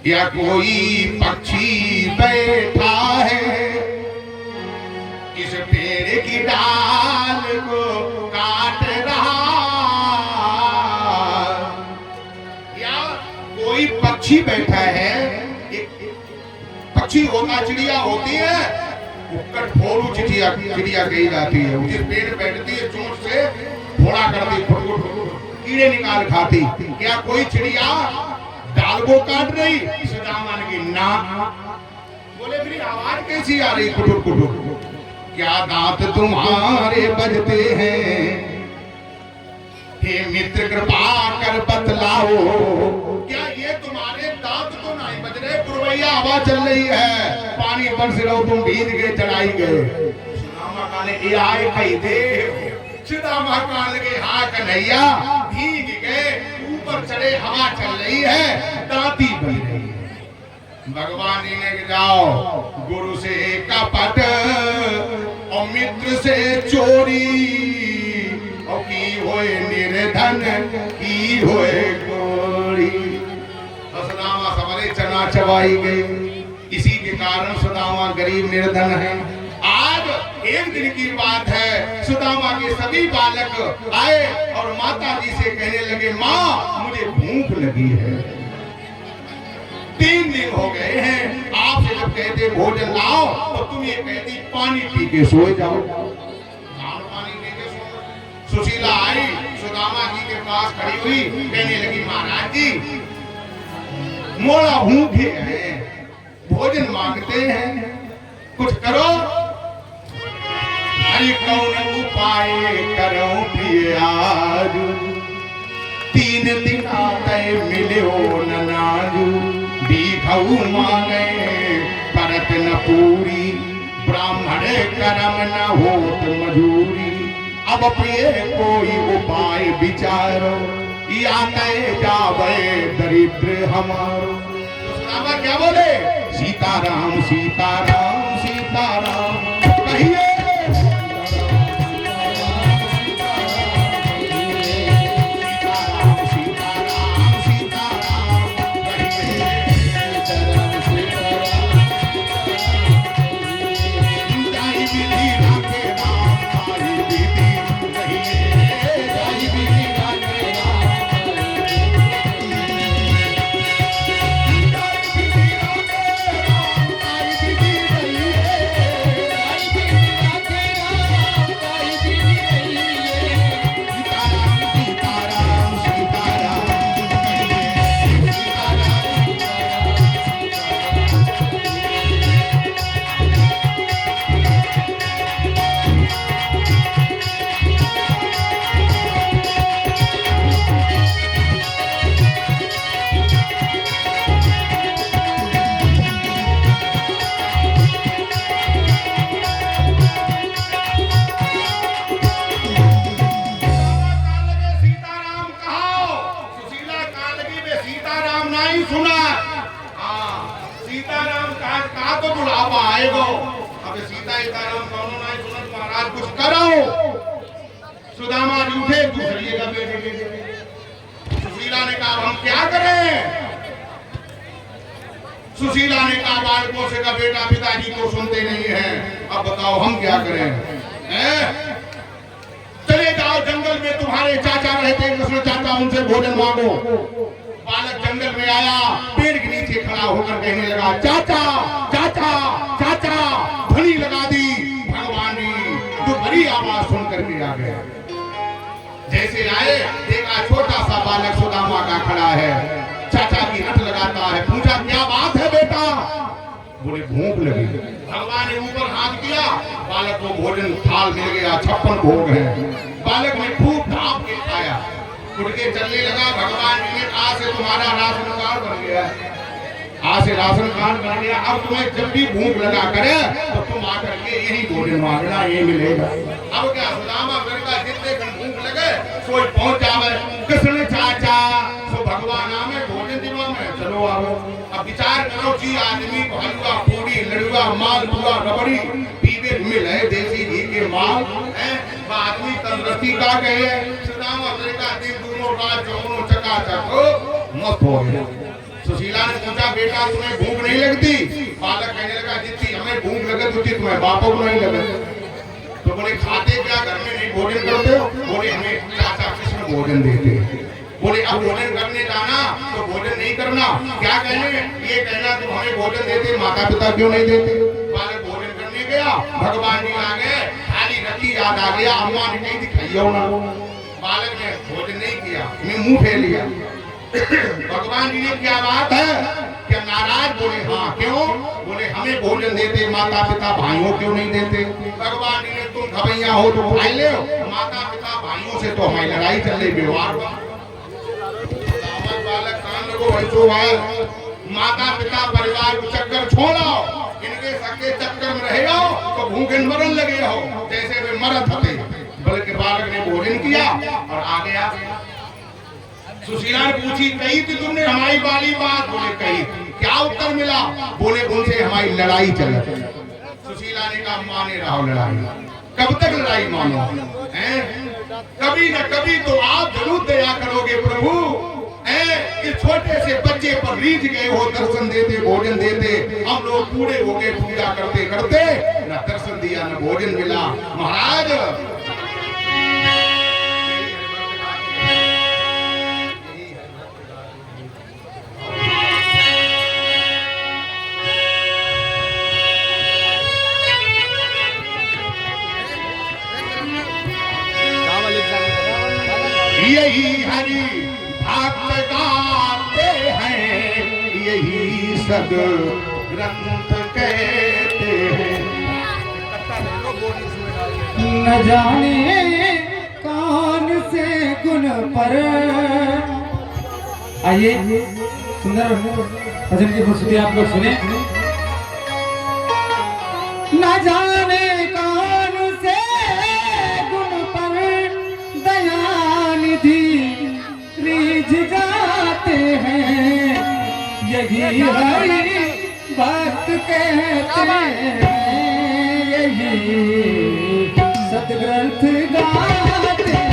या कोई पक्षी बैठा है इस पेड़ की डाल को काट रहा, या कोई पक्षी बैठा है। पक्षी होता चिड़िया होती है, कठफोड़ू चिड़िया कही जाती है। जिस पेड़ बैठती है चोंच से फोड़ा करती, कीड़े निकाल खाती। क्या कोई चिड़िया डाल को काट रही? सुदामा ने की ना। बोले फिर आवाज कैसी आ रही? कुटुर कुटुर। क्या दांत तुम्हारे बजते हैं? हे मित्र कृपा कर बतलाओ, क्या ये तुम्हारे दांत तो नहीं बज रहे? पुरवैया हवा चल रही है, पानी बरस रहा, तुम भीग गए, चढ़ाई गए। सुदामा काले ये आए कही दे। सुदामा काल के हाँ कन्हैया, भीग गए, ऊपर चढ़े, हवा चल रही है, दांती बज रही है। भगवान जी ने जाओ, गुरु से कपट और मित्र से चोरी, और की होए निर्धन की होए गोरी। सुदामा सवारे चना चबाई गई। इसी के कारण सुदामा गरीब निर्धन है। आज एक दिन की बात है, सुदामा के सभी बालक आए और माता जी से कहने लगे, माँ मुझे भूख लगी है, 3 दिन हो गए हैं, आपसे जब कहते भोजन लाओ तो तुम ये कहती पानी पी के सो जाओ। पानी पी के सो। सुशीला आई, सुदामा जी के पास खड़ी हुई, कहने लगी, महाराज जी मोड़ा भूखे हैं, भोजन मांगते हैं, कुछ करो। अरे कौन उपाय करो प्रियाज, 3 दिन आते मिले हो नाजू, भीखऊ मांगे परत न पूरी, ब्राह्मण कर्म न होत मजूरी। अब प्रिय कोई उपाय विचारो, या कहे जावे दरिद्र हमारो। तो सुदामा क्या बोले? सीताराम सीताराम सीताराम कहिए। कुछ करो। सुदामा जी उठे, दूसरी जगह बैठे। सुशीला ने कहा हम क्या करें? सुशीला ने कहा बालकों से का बेटा पिताजी को सुनते नहीं है, अब बताओ हम क्या करें? चले जाओ जंगल में, तुम्हारे चाचा रहते हैं, कृष्ण चाचा, उनसे भोजन मांगो। बालक जंगल में आया, पेड़ के नीचे खड़ा होकर कहने लगा, चाचा चाचा चाचा, ध्वनि लगा दी। भगवान जी जो बड़ी आवाज सुन करके आ गए। जैसे आए देखा छोटा सा बालक सुदामा का खड़ा है, चाचा की रट लगाता है। पूछा क्या बात है बेटा? बोले भूख लगी। भगवान ने ऊपर हाथ किया, बालक को भोजन थाल मिल गया, 56 भोग है। बालक ने खूब ढांप के खाया, उठ के चलने लगा। भगवान जी ने आज से तुम्हारा राशन कार्ड बन गया, आज से राशन कार्ड बन गया। अब तुम्हें जब भी भूख लगा करे तो तुम आकर के यही भोजन मांगना, ये मिलेगा। अब क्या सुदामा का जितने दिन भूख लगे सोई पहुंच जावे। कृष्ण चाचा सो भगवान आमे भोजन दिवा में चलो आओ। अब विचार करो जी, आदमी को हलवा पूरी लड़ुआ मालपुआ रबड़ी पीवे मिले देसी घी के माल है, आदमी तंदुरुस्ती का कहे। सुदामा का दिन दोनों रात दोनों चकाचक मस्त हो गए। सुशीला ने पूछा बेटा तुम्हें भूख नहीं लगती? बालक कहने लगा जितनी हमें भूख लगे उतनी तुम्हें बापों को नहीं लगे। तो बोले खाते क्या घर में नहीं भोजन करते हो? बोले हमें चाचा कृष्ण भोजन देते। बोले अब भोजन करने जाना तो भोजन नहीं करना, क्या कहने ये कहना तुम हमें भोजन देते माता पिता क्यों नहीं देते? बालक भोजन करने गया, भगवान जी आ गए, थाली रखी याद आ गया, अम्मा ने नहीं दिखाई ना। बालक ने भोजन नहीं किया, मुंह फेर लिया। भगवान जी ने क्या बात है क्या नाराज? बोले हाँ क्यों? बोले हमें भोजन देते माता पिता भाइयों क्यों नहीं देते? भगवान जी ने तुम खबैया हो तो खाई ले, माता पिता भाइयों से तो हमारी लड़ाई चल रही व्यवहार। बालक कान लगो बच्चों भाई, माता पिता परिवार को चक्कर छोड़ो, इनके सबके चक्कर में रहे हो तो भूखे मरन लगे हो जैसे वे मरत होते। बल्कि बालक ने भोजन किया और आ गया। सुशीला ने पूछी कही थी तुमने हमारी वाली बात? बोले कही। क्या उत्तर मिला? बोले उनसे हमारी लड़ाई चल रही। सुशीला ने कहा माने रहो लड़ाई, कब तक लड़ाई मानो हैं? कभी न कभी तो आप जरूर दया करोगे प्रभु। इस छोटे से बच्चे पर रीझ गए हो, दर्शन देते भोजन देते, हम लोग पूरे हो गए पूजा करते करते, न दर्शन दिया न भोजन मिला। महाराज यही हरि भक्त गाते हैं, यही सद ग्रंथ कहते हैं। न जाने कौन से गुण पर। आइए सुंदर भजन की प्रस्तुति आप लोग सुने। न जाने कौन से गुण पर दयानिधि रीझ जाते हैं, यही हरि भक्त कहते हैं, यही सदग्रंथ गाते हैं।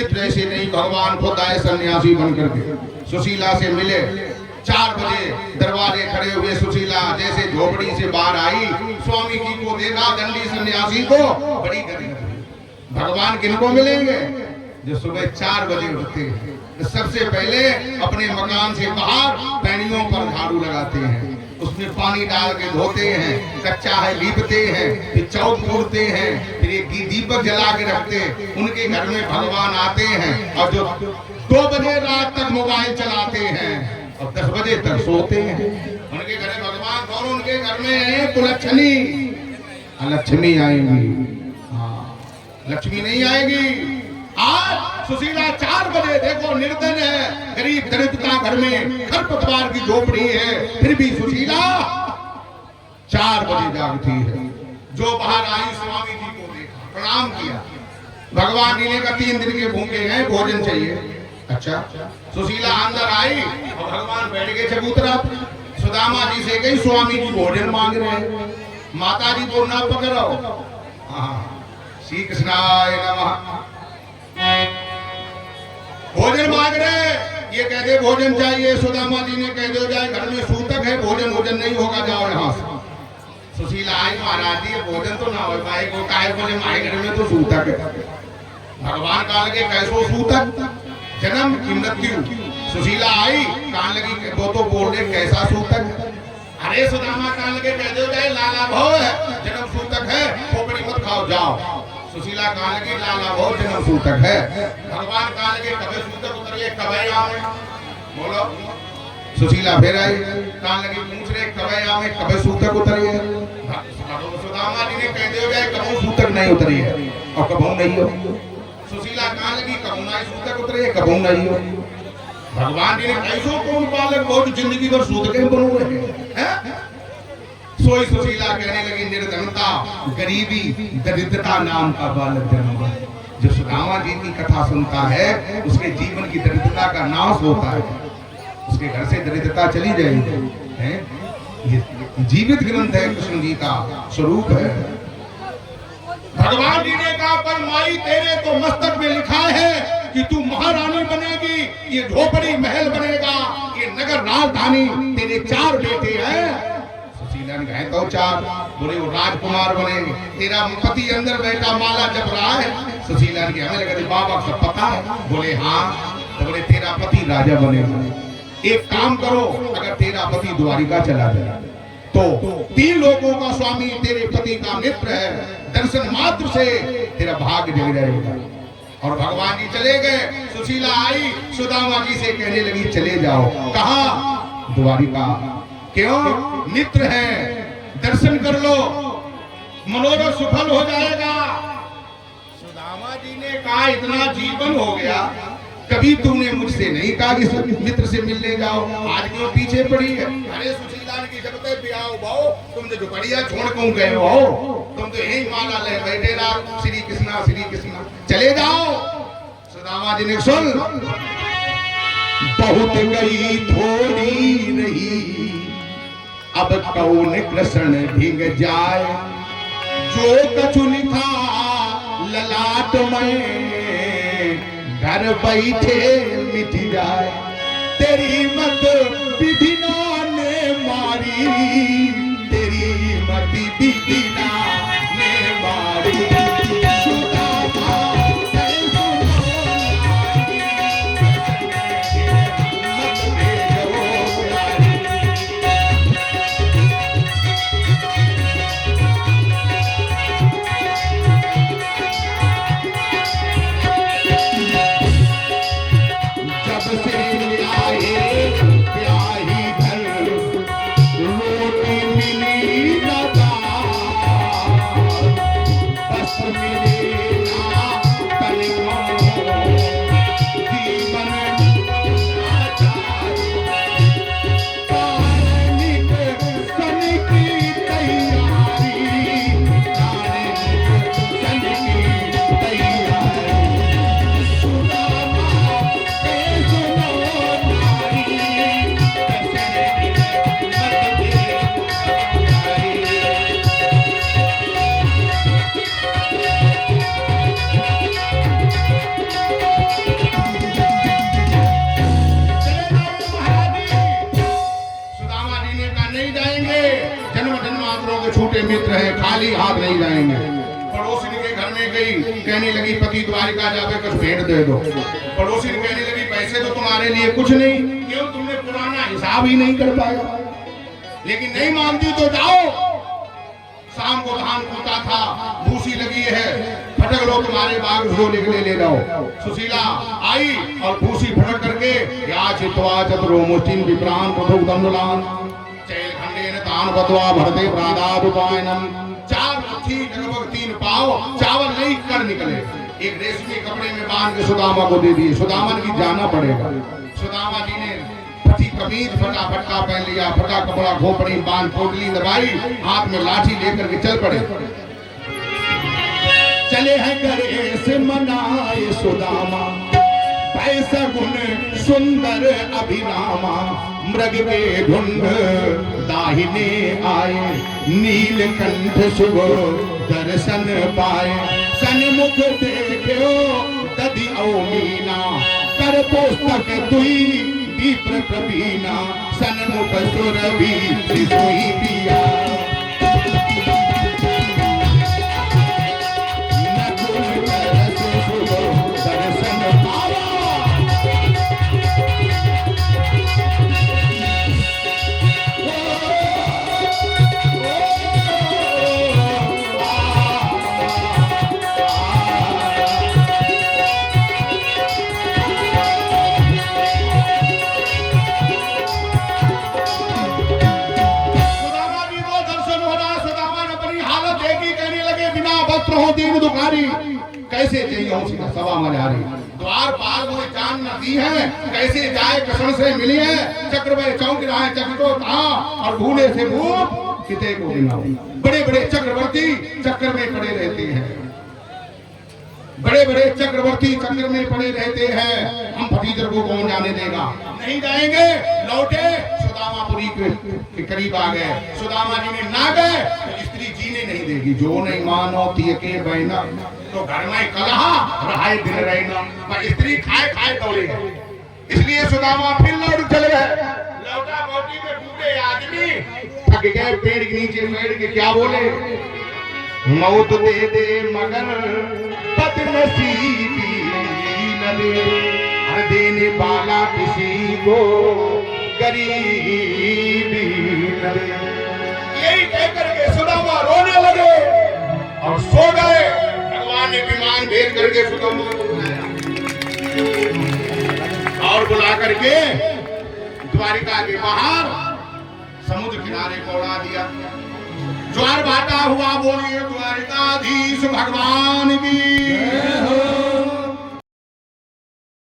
निश्चित जैसे नहीं भगवान खुद आए सन्यासी बनकर के सुशीला से मिले। 4 बजे दरवाजे खड़े हुए, सुशीला जैसे झोपड़ी से बाहर आई, स्वामी जी को देखा, दंडी सन्यासी को, बड़ी गरीब। भगवान किनको मिलेंगे? जो सुबह 4 बजे उठते हैं, सबसे पहले अपने मकान से बाहर पैड़ियों पर झाड़ू लगाते हैं, उसमें पानी डाल के धोते हैं, कच्चा है लीपते हैं, फिर चौक पूरते हैं, फिर एक दीपक जला के रखते हैं। उनके घर में भगवान आते हैं और जो 2 बजे रात तक मोबाइल चलाते हैं और 10 बजे तक सोते हैं। उनके घर में भगवान और उनके घर में है कुलक्षणी। लक्ष्मी आएंगी, हाँ लक्ष्मी नहीं आएगी। आज सुशीला 4 बजे देखो निर्धन है, गरीब दरिद्रता घर में, खरपतवार की झोपड़ी है, फिर भी सुशीला 4 बजे जागती है। जो बाहर आई स्वामी जी को देखा, प्रणाम किया। भगवान जी ने कहा 3 दिन के भूखे हैं, भोजन चाहिए। अच्छा, सुशीला अंदर आई और भगवान बैठ गए चबूतरा। सुदामा जी से गई, स्वामी जी भोजन मांग रहे हैं, माता जी को ना पकड़ो। श्री कृष्णाय नमः। भोजन मांग रहे, ये कहते भोजन चाहिए। सुदामा जी ने कह दो जाए घर में सूतक है, भोजन नहीं होगा, जाओ यहाँ से। सुशीला आई, महाराज जी भोजन तो ना हो पाए, को काहे बोले माए घर में तो सूतक है। भगवान काल के कैसो सूतक, जन्म की मृत्यु। सुशीला आई, कान लगी, वो तो बोल रहे कैसा सूतक। अरे सुदामा कान लगे, कह दो जाए लाला भाव है, जन्म सूतक है, खोपड़ी मत खाओ, जाओ। सुशीला कान लगी, लाला भाव जन्म सूतक है। भगवान कान लगे, कभी सूतक उतर गए, कभी आवे, बोलो। सुशीला फिर आई, कान लगी, पूछ रहे कभी आवे, कभी सूतक उतर गए। सुदामा जी ने कह दिया जाए कभी सूतक नहीं उतरी है और कभी नहीं हो। सुशीला कान लगी, कभी ना सूतक उतरे, कभी नहीं हो। भगवान जी ने कैसो कौन बालक बहुत जिंदगी भर सूतक बनो रहे हैं। सोई सुशीला कहने लगी, निर्धनता, गरीबी, दरिद्रता नाम का बालक जन्मा। जो सुदामा जी की कथा सुनता है, उसके जीवन की दरिद्रता का नाश होता है, उसके घर से दरिद्रता चली जाएगी। है ये जीवित ग्रंथ है, कृष्ण जी का स्वरूप है। भगवान जी ने कहा, पर माई तेरे तो मस्तक में लिखा है कि तू महारानी बनेगी, ये झोपड़ी महल बनेगा, ये नगर राजधानी, तेरे 4 बेटे हैं। सुशीला ने कहा तो 4, बोले वो राजकुमार बनेंगे। तेरा पति अंदर बैठा माला जप रहा है। सुशीला ने हमें लगा बाबा सब पता है, बोले हाँ। तो बोले तेरा पति राजा बनेगा। एक काम करो, अगर तेरा पति द्वारिका चला जाए तो 3 लोगों का स्वामी तेरे पति का मित्र है, दर्शन मात्र से तेरा भाग्य जग जाएगा। और भगवान जी चले गए। सुशीला आई, सुदामा जी से कहने लगी चले जाओ। कहा? द्वारिका। क्यों? मित्र है, दर्शन कर लो, मनोरथ सफल हो जाएगा। सुदामा जी ने कहा इतना जीवन हो गया, कभी तुमने मुझसे नहीं कहा कि मित्र से मिलने जाओ, आज क्यों पीछे पड़ी है? अरे सुशीला की जगत ब्याह भाओ, तुम तो झुपड़िया छोड़ क्यों गए हो? तुम तो यही माला ले बैठे रहा, श्री कृष्णा, चले जाओ। सुदामा जी ने सुन, बहुत गई थोड़ी नहीं, अब कौन कृष्ण भीग जाए, जो कछु लिखा ललाट में घर बैठे मिट जाए। तेरी मत विधिना ने मारी, तेरी मत विधिना ने मारी। जब से आए ब्याही नहीं जाएंगे। जन्म जन्मांतरों के छूटे मित्र हैं, खाली हाथ नहीं जाएंगे। पड़ोसी के घर में गई, कहने लगी पति द्वारिका जावे कुछ भेंट दे दो। पड़ोसी कहने लगी पैसे तो तुम्हारे लिए कुछ नहीं, क्यों तुमने पुराना हिसाब ही नहीं कर पाया। लेकिन नहीं मानती तो जाओ। शाम को धान कूटा था, भूसी लगी है, फटक लो तुम्हारे बाग झोले के ले जाओ। सुशीला आई और भूसी फटक करके या चित्वा चतुरो मुष्टिन विप्रान प्रभु दंडुलान चैल खंडेन तान बदवा भरते प्रादादुपायनम। 4 मुट्ठी लगभग 3 पाव चावल नहीं कर निकले, एक रेशमी कपड़े में बांध के सुदामा को दे दिए। सुदामा की जाना पड़ेगा। सुदामा जी ने फटी कमीज फटाफट का पहन लिया, फटा कपड़ा खोपड़ी बांध पोटली दबाई, हाथ में लाठी लेकर के चल पड़े। चले हैं करे से मनाए सुदामा, पैसा गुण सुंदर अभिरामा। मृग के ढूंढ दाहिने आए, नीलकंठ शुभ दर्शन पाए। सन्मुख देखो दधि औ मीना, कर पुस्तक दुई दीप्र प्रवीणा। सन्मुख सुरभि सोई पिया, नकुल तरस शुभ दर्शन पावा। दीन दुखारी कैसे चाहिए सभा में जा रही, द्वार पार वो जान नदी है, कैसे जाए कसम से मिली है। चक्र में चौंक रहा है चक्र तो था, और भूले से भूप किते को बिना। बड़े बड़े चक्रवर्ती चक्र में पड़े रहते हैं, बड़े बड़े चक्रवर्ती चक्र में पड़े रहते हैं। हम भतीजर को कौन जाने देगा। नहीं जाएंगे। लौटे सुदामापुरी के करीब आ गए। सुदामा जी ने ना गए तो स्त्री जीने नहीं देगी। जो नहीं मानो तियके बहना, तो घर में कलहा रहाए दिन रहना। पर स्त्री खाए खाए दौड़े, इसलिए सुदामा फिर लौट चले गए। लौटा मोटी में बूढ़े आदमी थक गए, पेड़ के नीचे बैठ के क्या बोले, मौत दे दे मगर बदनसीबी न दे, हर देने वाला किसी को गरीबी न दे। यही कहकर के सुदामा रोने लगे और सो गए। भगवान ने विमान भेज करके सुदामा को बुलाया और बुला करके द्वारिका के बाहर समुद्र किनारे पहुंचा दिया। ज्वार भाटा हुआ, बोलिए द्वारिकाधीश भगवान की।